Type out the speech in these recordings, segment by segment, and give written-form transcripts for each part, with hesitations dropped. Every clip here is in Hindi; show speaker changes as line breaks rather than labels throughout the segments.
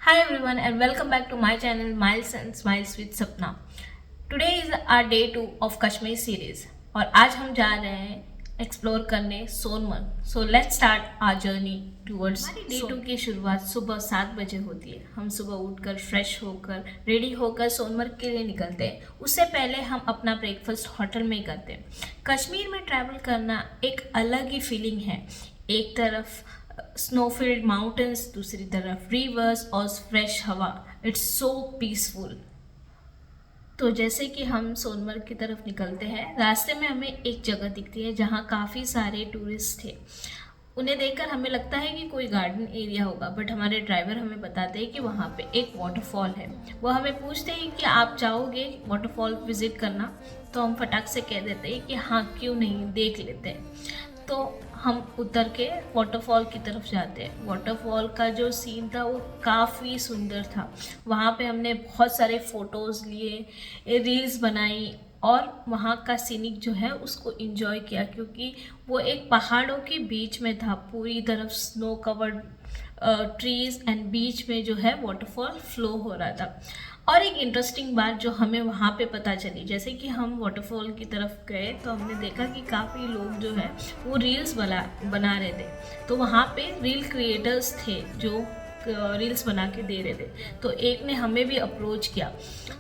Hi everyone and welcome back to my channel Miles and Smiles with Sapna. Today is our day 2 of Kashmir series और आज हम जा रहे हैं एक्सप्लोर करने Sonmarg. So let's start our journey towards. हमारी डे 2 की शुरुआत सुबह 7 बजे होती है. हम सुबह उठकर फ्रेश होकर रेडी होकर सोनमर्ग के लिए निकलते हैं. उससे पहले हम अपना ब्रेकफास्ट होटल में ही करते हैं. कश्मीर में ट्रैवल करना एक अलग ही फीलिंग है. एक तरफ स्नोफील्ड माउंटेन्स, दूसरी तरफ रिवर्स और फ्रेश हवा. It's so peaceful. तो जैसे कि हम सोनमर्ग की तरफ निकलते हैं, रास्ते में हमें एक जगह दिखती है जहाँ काफ़ी सारे टूरिस्ट थे. उन्हें देखकर हमें लगता है कि कोई गार्डन एरिया होगा, बट हमारे ड्राइवर हमें बताते हैं कि वहाँ पे एक वाटरफॉल है. वो हमें पूछते हैं कि आप चाहोगे वाटरफॉल विज़िट करना. तो हम फटाक से कह देते हैं कि हाँ, क्यों नहीं, देख लेते हैं. तो हम उतर के वाटरफॉल की तरफ जाते हैं. वाटरफॉल का जो सीन था वो काफ़ी सुंदर था. वहाँ पे हमने बहुत सारे फ़ोटोज़ लिए, रील्स बनाई और वहाँ का सीनिक जो है उसको एंजॉय किया, क्योंकि वो एक पहाड़ों के बीच में था. पूरी तरफ स्नो कवर्ड ट्रीज़ एंड बीच में जो है वाटरफॉल फ्लो हो रहा था. और एक इंटरेस्टिंग बात जो हमें वहाँ पे पता चली, जैसे कि हम वाटरफॉल की तरफ गए तो हमने देखा कि काफ़ी लोग जो है वो रील्स बना रहे थे. तो वहाँ पे रील क्रिएटर्स थे जो रील्स बना के दे रहे थे. तो एक ने हमें भी अप्रोच किया.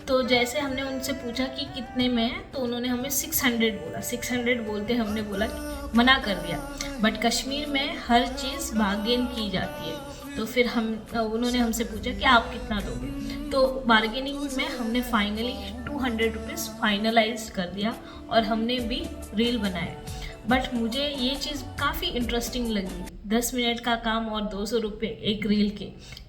तो जैसे हमने उनसे पूछा कि कितने में है, तो उन्होंने हमें 600 बोला. 600 बोलते हमने बोला कि मना कर दिया. बट कश्मीर में हर चीज़ बार्गेन की जाती है. तो फिर उन्होंने हमसे पूछा कि आप कितना दोगे. तो बार्गेनिंग में हमने फाइनली 200 रुपीज़ फाइनलाइज कर दिया और हमने भी रील बनाया. बट मुझे ये चीज़ काफ़ी इंटरेस्टिंग लगी. 10 मिनट का काम और 200 रुपये एक रील के.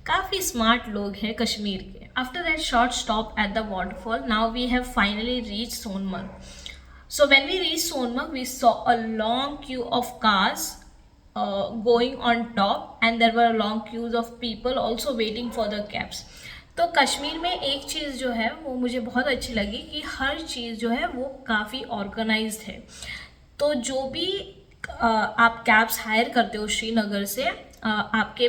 काफ़ी स्मार्ट लोग हैं कश्मीर के. After that short stop at the waterfall, now we have finally reach Sonmarg. So when we reached Sonmarg, we saw a long queue of cars going on top, and there were long queues of people also waiting for the cabs. तो कश्मीर में एक चीज़ जो है वो मुझे बहुत अच्छी लगी कि हर चीज़ जो है वो काफ़ी ऑर्गेनाइज्ड है. तो जो भी आप कैब्स हायर करते हो श्रीनगर से आपके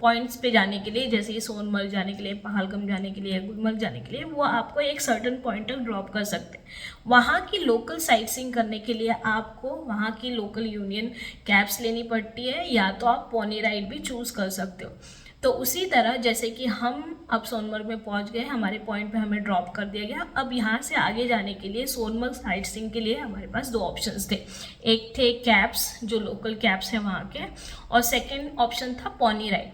पॉइंट्स पे जाने के लिए, जैसे सोनमर्ग जाने के लिए, पहलगाम जाने के लिए, गुलमर्ग जाने के लिए, वो आपको एक सर्टन पॉइंट तक ड्रॉप कर सकते हैं. वहाँ की लोकल साइट सीइंग करने के लिए आपको वहाँ की लोकल यूनियन कैब्स लेनी पड़ती है, या तो आप पोनी राइड भी चूज़ कर सकते हो. तो उसी तरह जैसे कि हम अब सोनमर्ग में पहुंच गए, हमारे पॉइंट पे हमें ड्रॉप कर दिया गया. अब यहाँ से आगे जाने के लिए सोनमर्ग साइट सीइंग के लिए हमारे पास 2 ऑप्शंस थे. एक थे कैब्स, जो लोकल कैब्स हैं वहाँ के, और सेकंड ऑप्शन था पोनी राइड.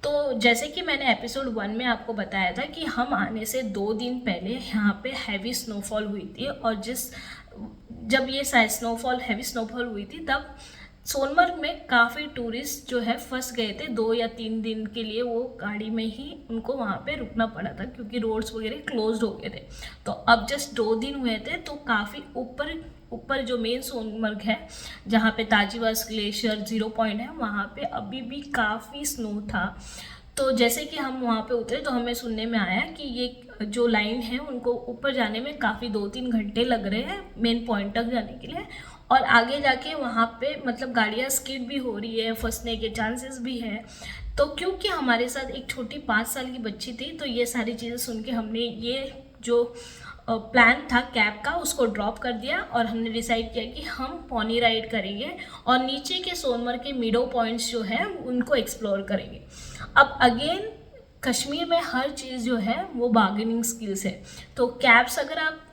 तो जैसे कि मैंने एपिसोड 1 में आपको बताया था कि हम आने से 2 दिन पहले यहाँ पे हैवी स्नोफॉल हुई थी, और जब ये हैवी स्नोफॉल हुई थी तब सोनमर्ग में काफ़ी टूरिस्ट जो है फंस गए थे. 2 या 3 दिन के लिए वो गाड़ी में ही उनको वहाँ पे रुकना पड़ा था, क्योंकि रोड्स वगैरह क्लोज्ड हो गए थे. तो अब जस्ट 2 दिन हुए थे, तो काफ़ी ऊपर जो मेन सोनमर्ग है, जहाँ पे ताजीवास ग्लेशियर 0 पॉइंट है, वहाँ पे अभी भी काफ़ी स्नो था. तो जैसे कि हम वहाँ पे उतरे तो हमें सुनने में आया कि ये जो लाइन है उनको ऊपर जाने में काफ़ी 2-3 घंटे लग रहे हैं मेन पॉइंट तक जाने के लिए. और आगे जाके वहाँ पे मतलब गाड़ियाँ स्किड भी हो रही है, फंसने के चांसेस भी है. तो क्योंकि हमारे साथ एक छोटी 5 साल की बच्ची थी, तो ये सारी चीज़ें सुन के हमने ये जो प्लान था कैब का उसको ड्रॉप कर दिया, और हमने डिसाइड किया कि हम पोनी राइड करेंगे और नीचे के सोनमर्ग के मिडो पॉइंट्स जो है उनको एक्सप्लोर करेंगे. अब अगेन कश्मीर में हर चीज़ जो है वो बार्गेनिंग स्किल्स है. तो कैब्स अगर आप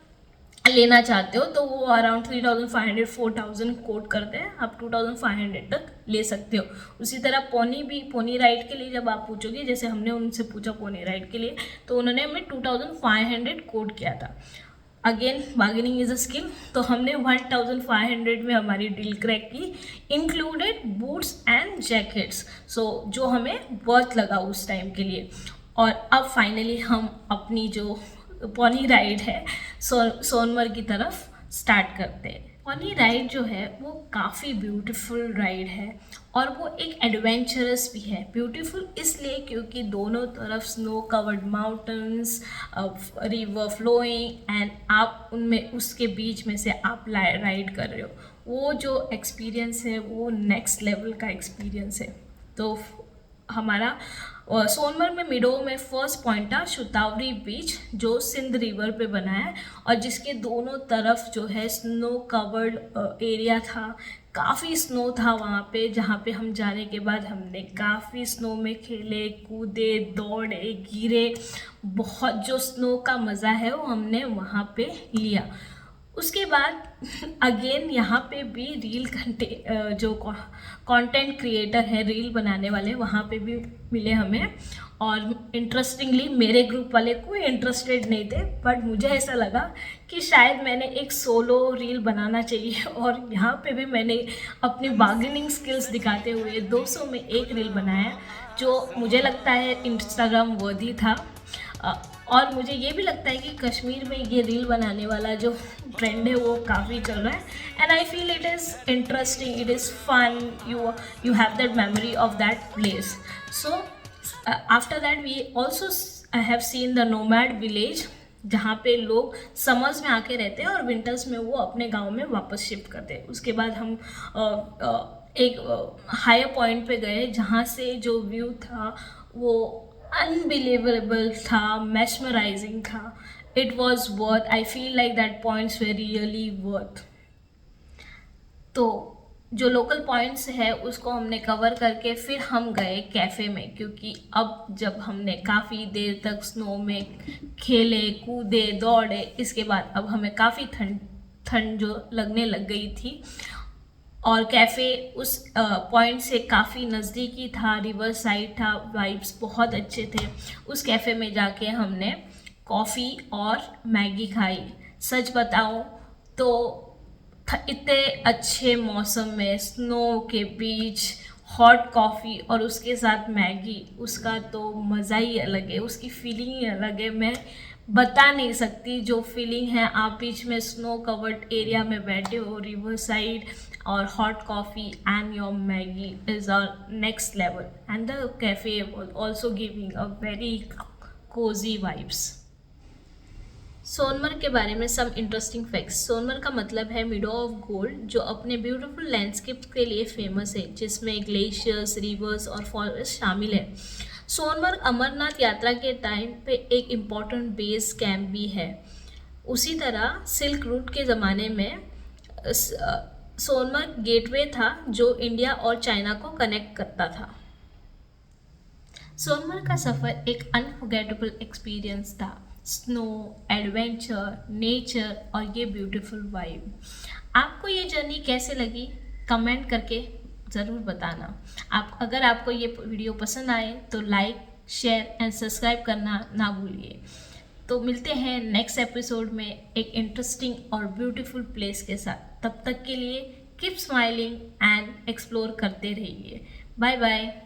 लेना चाहते हो तो वो अराउंड 3500-4000 कोट करते हैं, आप 2500 तक ले सकते हो. उसी तरह पोनी राइड के लिए जब आप पूछोगे, जैसे हमने उनसे पूछा पोनी राइड के लिए, तो उन्होंने हमें 2500 कोट किया था. Again bargaining is a skill. तो हमने 1500 में हमारी डील क्रैक की, इंक्लूडेड बूट्स एंड जैकेट्स. सो जो हमें वर्थ लगा उस टाइम के लिए. और अब फाइनली हम अपनी जो पोनी राइड है सोनमर्ग की तरफ स्टार्ट करते हैं. पोनी राइड जो है वो काफ़ी ब्यूटीफुल राइड है, और वो एक एडवेंचरस भी है. ब्यूटीफुल इसलिए क्योंकि दोनों तरफ snow covered mountains, river flowing, and आप उनमें उसके बीच में से आप राइड कर रहे हो. वो जो एक्सपीरियंस है वो नेक्स्ट लेवल का एक्सपीरियंस है. तो हमारा सोनमर्ग में मिडो में फर्स्ट पॉइंट था शतावरी बीच, जो सिंध रिवर पे बना है और जिसके दोनों तरफ जो है स्नो कवर्ड एरिया था। काफ़ी स्नो था वहाँ पे, जहाँ पे हम जाने के बाद हमने काफ़ी स्नो में खेले, कूदे, दौड़े, गिरे। बहुत जो स्नो का मज़ा है वो हमने वहाँ पे लिया। उसके बाद अगेन यहाँ पे भी जो कंटेंट क्रिएटर है, रील बनाने वाले, वहाँ पे भी मिले हमें। और इंटरेस्टिंगली मेरे ग्रुप वाले कोई इंटरेस्टेड नहीं थे, बट मुझे ऐसा लगा कि शायद मैंने एक सोलो रील बनाना चाहिए। और यहाँ पे भी मैंने अपनी बार्गेनिंग स्किल्स दिखाते हुए 200 में एक रील बनाया, जो मुझे लगता है इंस्टाग्राम वर्दी था। और मुझे ये भी लगता है कि कश्मीर में ये रील बनाने वाला जो ट्रेंड है वो काफ़ी चल रहा है। And I feel it is interesting, it is fun, you have that memory of that place. So after that we also have seen the nomad village, जहाँ पे लोग समर्स में आके रहते हैं और विंटर्स में वो अपने गांव में वापस शिफ्ट करते हैं। उसके बाद हम एक हायर पॉइंट पे गए, जहाँ से जो व्यू था वो अनबिलीवेबल था, mesmerizing था। It was worth, I feel like that points were really worth। तो जो लोकल पॉइंट्स है उसको हमने कवर करके फिर हम गए कैफ़े में, क्योंकि अब जब हमने काफ़ी देर तक स्नो में खेले, कूदे, दौड़े, इसके बाद अब हमें काफ़ी ठंड जो लगने लग गई थी। और कैफ़े उस पॉइंट से काफ़ी नज़दीकी था, रिवर साइड था, वाइब्स बहुत अच्छे थे। उस कैफ़े में जाके हमने कॉफ़ी और मैगी खाई। सच बताऊं तो इतने अच्छे मौसम में स्नो के बीच हॉट कॉफ़ी और उसके साथ मैगी, उसका तो मज़ा ही अलग है, उसकी फीलिंग ही अलग है। मैं बता नहीं सकती जो फीलिंग है। आप बीच में स्नो कवर्ड एरिया में बैठे हो, रिवर साइड, और hot coffee and your Maggie is our next level, and the cafe was also giving a very cozy vibes। Sonmarg के बारे में सम इंटरेस्टिंग फैक्ट्स। सोनमर्ग का मतलब है मिडो ऑफ गोल्ड, जो अपने ब्यूटीफुल लैंडस्केप के लिए फेमस है, जिसमें ग्लेशियर्स, रिवर्स और फॉरेस्ट शामिल है। सोनमर्ग अमरनाथ यात्रा के टाइम पे एक इम्पॉर्टेंट बेस कैंप भी है। उसी तरह सिल्क रूट के ज़माने में सोनमर्ग गेटवे था जो इंडिया और चाइना को कनेक्ट करता था। सोनमर्ग का सफ़र एक अनफॉरगेटेबल एक्सपीरियंस था। स्नो, एडवेंचर, नेचर और ये ब्यूटीफुल वाइब। आपको ये जर्नी कैसे लगी कमेंट करके ज़रूर बताना। अगर आपको ये वीडियो पसंद आए तो लाइक, शेयर एंड सब्सक्राइब करना ना भूलिए। तो मिलते हैं नेक्स्ट एपिसोड में एक इंटरेस्टिंग और ब्यूटीफुल प्लेस के साथ। तब तक के लिए कीप स्माइलिंग एंड एक्सप्लोर करते रहिए। Bye bye.